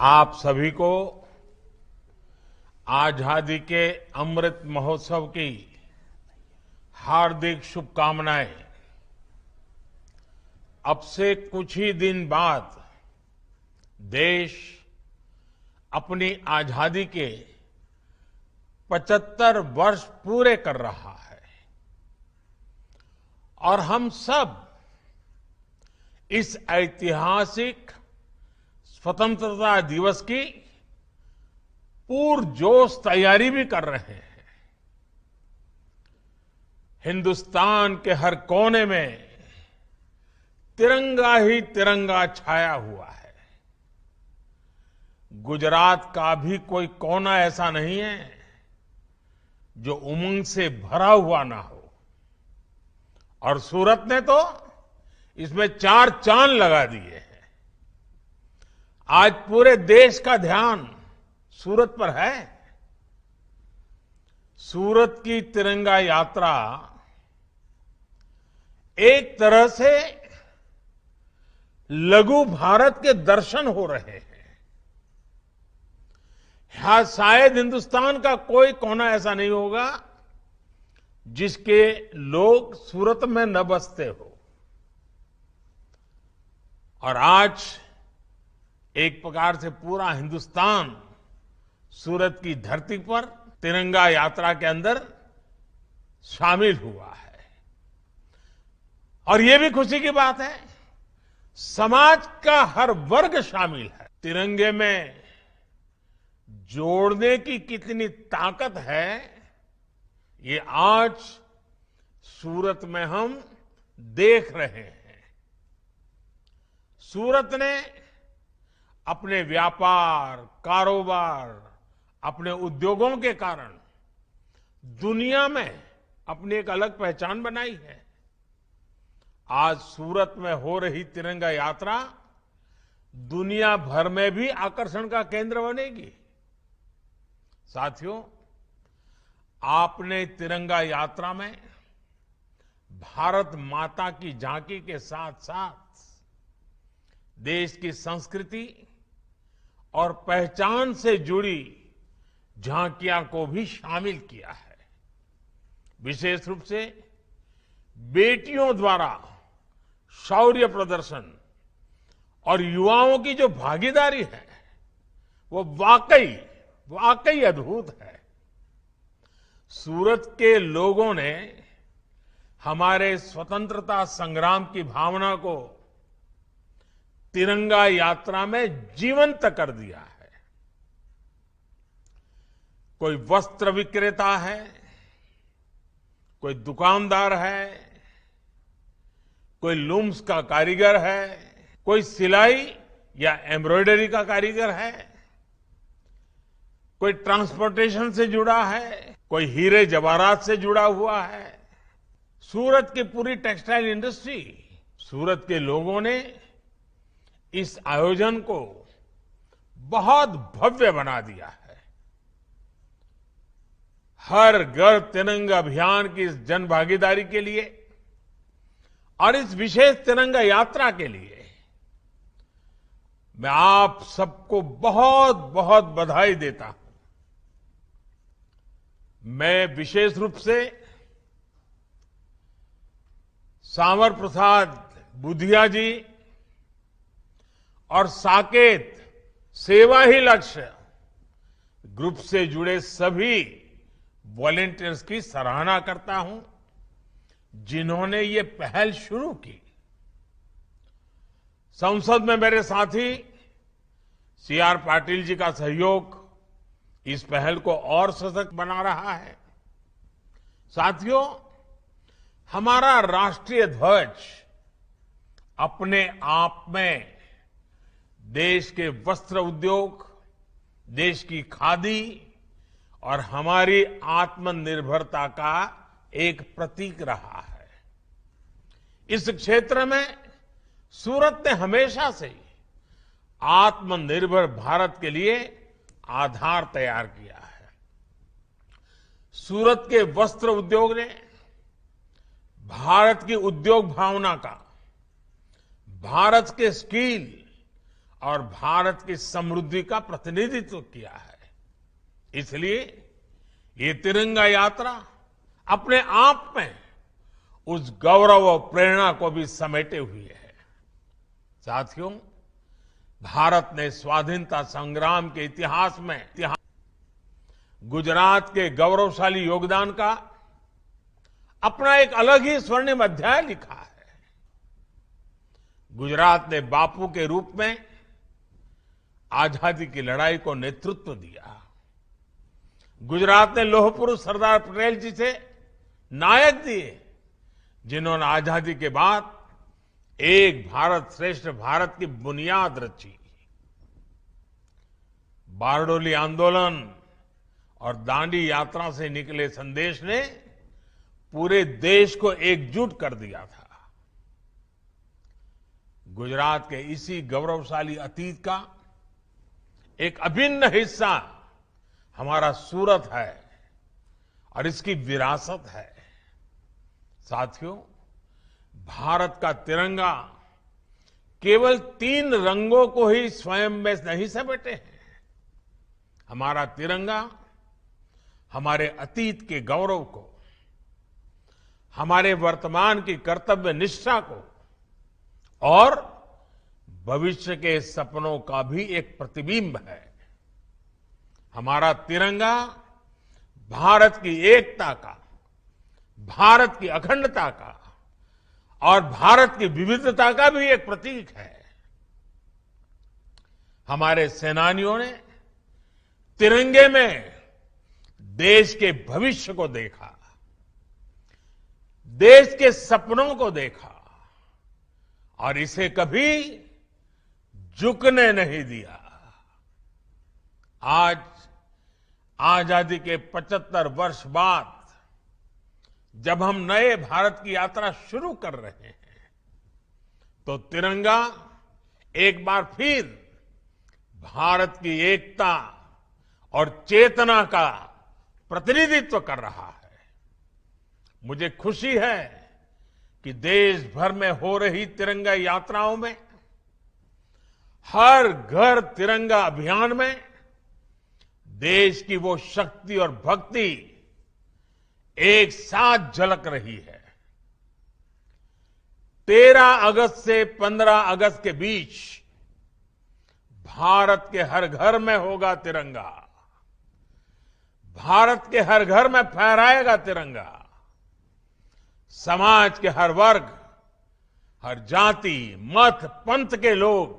आप सभी को आजादी के अमृत महोत्सव की हार्दिक शुभकामनाएं। अब से कुछ ही दिन बाद देश अपनी आजादी के 75 वर्ष पूरे कर रहा है और हम सब इस ऐतिहासिक स्वतंत्रता दिवस की पुरजोश तैयारी भी कर रहे हैं। हिंदुस्तान के हर कोने में तिरंगा ही तिरंगा छाया हुआ है। गुजरात का भी कोई कोना ऐसा नहीं है जो उमंग से भरा हुआ ना हो, और सूरत ने तो इसमें 4 चांद लगा दिए हैं। आज पूरे देश का ध्यान सूरत पर है। सूरत की तिरंगा यात्रा एक तरह से लघु भारत के दर्शन हो रहे हैं। यहां शायद हिंदुस्तान का कोई कोना ऐसा नहीं होगा जिसके लोग सूरत में न बसते हो। और आज एक प्रकार से पूरा हिंदुस्तान सूरत की धरती पर तिरंगा यात्रा के अंदर शामिल हुआ है। और ये भी खुशी की बात है, समाज का हर वर्ग शामिल है। तिरंगे में जोड़ने की कितनी ताकत है, ये आज सूरत में हम देख रहे हैं। सूरत ने अपने व्यापार, कारोबार, अपने उद्योगों के कारण दुनिया में अपनी एक अलग पहचान बनाई है। आज सूरत में हो रही तिरंगा यात्रा दुनिया भर में भी आकर्षण का केंद्र बनेगी। साथियों, आपने तिरंगा यात्रा में भारत माता की झांकी के साथ साथ देश की संस्कृति और पहचान से जुड़ी झांकियां को भी शामिल किया है। विशेष रूप से बेटियों द्वारा शौर्य प्रदर्शन और युवाओं की जो भागीदारी है वो वाकई अद्भुत है। सूरत के लोगों ने हमारे स्वतंत्रता संग्राम की भावना को तिरंगा यात्रा में जीवंत कर दिया है। कोई वस्त्र विक्रेता है, कोई दुकानदार है, कोई लूम्स का कारीगर है, कोई सिलाई या एम्ब्रॉयडरी का कारीगर है, कोई ट्रांसपोर्टेशन से जुड़ा है, कोई हीरे जवाहरात से जुड़ा हुआ है। सूरत की पूरी टेक्सटाइल इंडस्ट्री, सूरत के लोगों ने इस आयोजन को बहुत भव्य बना दिया है। हर घर तिरंगा अभियान की इस जन भागीदारी के लिए और इस विशेष तिरंगा यात्रा के लिए मैं आप सबको बहुत बहुत बधाई देता हूं। मैं विशेष रूप से सांवर प्रसाद बुधिया जी और साकेत सेवा ही लक्ष्य ग्रुप से जुड़े सभी वॉलंटियर्स की सराहना करता हूं, जिन्होंने ये पहल शुरू की। संसद में मेरे साथी सीआर पाटिल जी का सहयोग इस पहल को और सशक्त बना रहा है। साथियों, हमारा राष्ट्रीय ध्वज अपने आप में देश के वस्त्र उद्योग, देश की खादी और हमारी आत्मनिर्भरता का एक प्रतीक रहा है। इस क्षेत्र में सूरत ने हमेशा से आत्मनिर्भर भारत के लिए आधार तैयार किया है। सूरत के वस्त्र उद्योग ने भारत की उद्योग भावना का, भारत के स्किल और भारत की समृद्धि का प्रतिनिधित्व किया है। इसलिए ये तिरंगा यात्रा अपने आप में उस गौरव और प्रेरणा को भी समेटे हुए है। साथियों, भारत ने स्वाधीनता संग्राम के इतिहास में गुजरात के गौरवशाली योगदान का अपना एक अलग ही स्वर्णिम अध्याय लिखा है। गुजरात ने बापू के रूप में आजादी की लड़ाई को नेतृत्व दिया। गुजरात ने लौह पुरुष सरदार पटेल जी से नायक दिए, जिन्होंने आजादी के बाद एक भारत श्रेष्ठ भारत की बुनियाद रची। बारडोली आंदोलन और दांडी यात्रा से निकले संदेश ने पूरे देश को एकजुट कर दिया था। गुजरात के इसी गौरवशाली अतीत का एक अभिन्न हिस्सा हमारा सूरत है और इसकी विरासत है। साथियों, भारत का तिरंगा केवल 3 रंगों को ही स्वयं में नहीं समेटे हैं। हमारा तिरंगा हमारे अतीत के गौरव को, हमारे वर्तमान की कर्तव्य निष्ठा को और भविष्य के सपनों का भी एक प्रतिबिंब है। हमारा तिरंगा भारत की एकता का, भारत की अखंडता का और भारत की विविधता का भी एक प्रतीक है। हमारे सेनानियों ने तिरंगे में देश के भविष्य को देखा, देश के सपनों को देखा और इसे कभी झुकने नहीं दिया। आज आजादी के 75 वर्ष बाद जब हम नए भारत की यात्रा शुरू कर रहे हैं, तो तिरंगा एक बार फिर भारत की एकता और चेतना का प्रतिनिधित्व कर रहा है। मुझे खुशी है कि देश भर में हो रही तिरंगा यात्राओं में, हर घर तिरंगा अभियान में देश की वो शक्ति और भक्ति एक साथ झलक रही है। 13 अगस्त से 15 अगस्त के बीच भारत के हर घर में होगा तिरंगा, भारत के हर घर में फहराएगा तिरंगा। समाज के हर वर्ग, हर जाति, मत, पंथ के लोग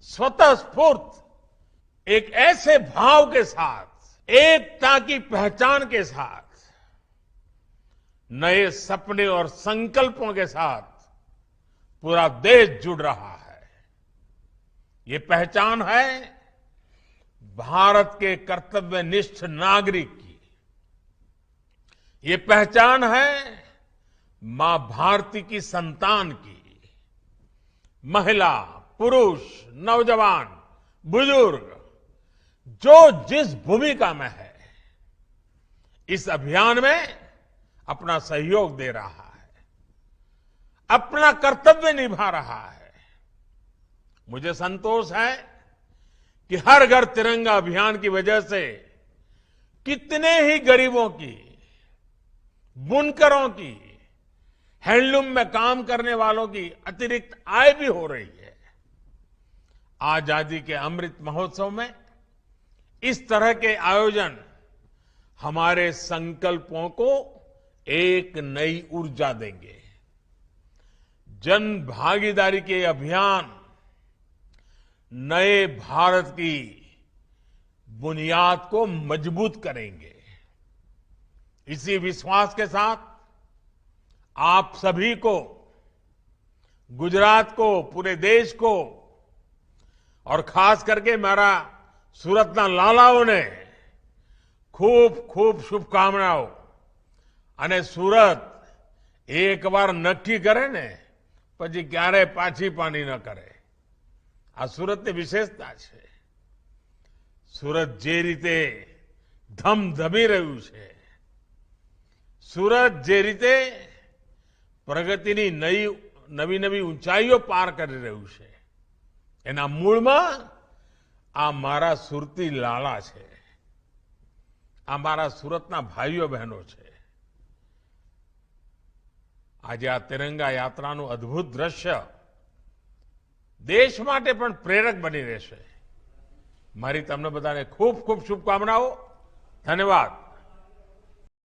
स्वतः स्फूर्त एक ऐसे भाव के साथ, एकता की पहचान के साथ, नए सपने और संकल्पों के साथ पूरा देश जुड़ रहा है। ये पहचान है भारत के कर्तव्यनिष्ठ नागरिक की। ये पहचान है मां भारती की संतान की। महिला, पुरुष, नौजवान, बुजुर्ग जो जिस भूमिका में है, इस अभियान में अपना सहयोग दे रहा है, अपना कर्तव्य निभा रहा है। मुझे संतोष है कि हर घर तिरंगा अभियान की वजह से कितने ही गरीबों की, बुनकरों की, हैंडलूम में काम करने वालों की अतिरिक्त आय भी हो रही है। आजादी के अमृत महोत्सव में इस तरह के आयोजन हमारे संकल्पों को एक नई ऊर्जा देंगे। जन भागीदारी के अभियान नए भारत की बुनियाद को मजबूत करेंगे। इसी विश्वास के साथ आप सभी को, गुजरात को, पूरे देश को और खास करके मेरा सूरतना लालाओं ने खूब खूब शुभकामनाओं। અને સુરત એકવાર નક્કી કરે ને પછી ક્યારે પાછી પાની ન કરે, આ સુરતની વિશેષતા છે। સુરત જે રીતે ધમધમી રહ્યું છે, સુરત જે રીતે પ્રગતિની નવી નવી ઊંચાઈઓ પાર કરી રહ્યું છે, એના મૂળમાં આ મારા સુરતી લાલા છે, આ મારા સુરતના ભાઈઓ બહેનો છે. આજે આ તિરંગા યાત્રાનું અદ્ભુત દ્રશ્ય દેશ માટે પણ પ્રેરક બની રહેશે. મારી તમને બધાને ખૂબ ખૂબ શુભકામનાઓ. ધન્યવાદ.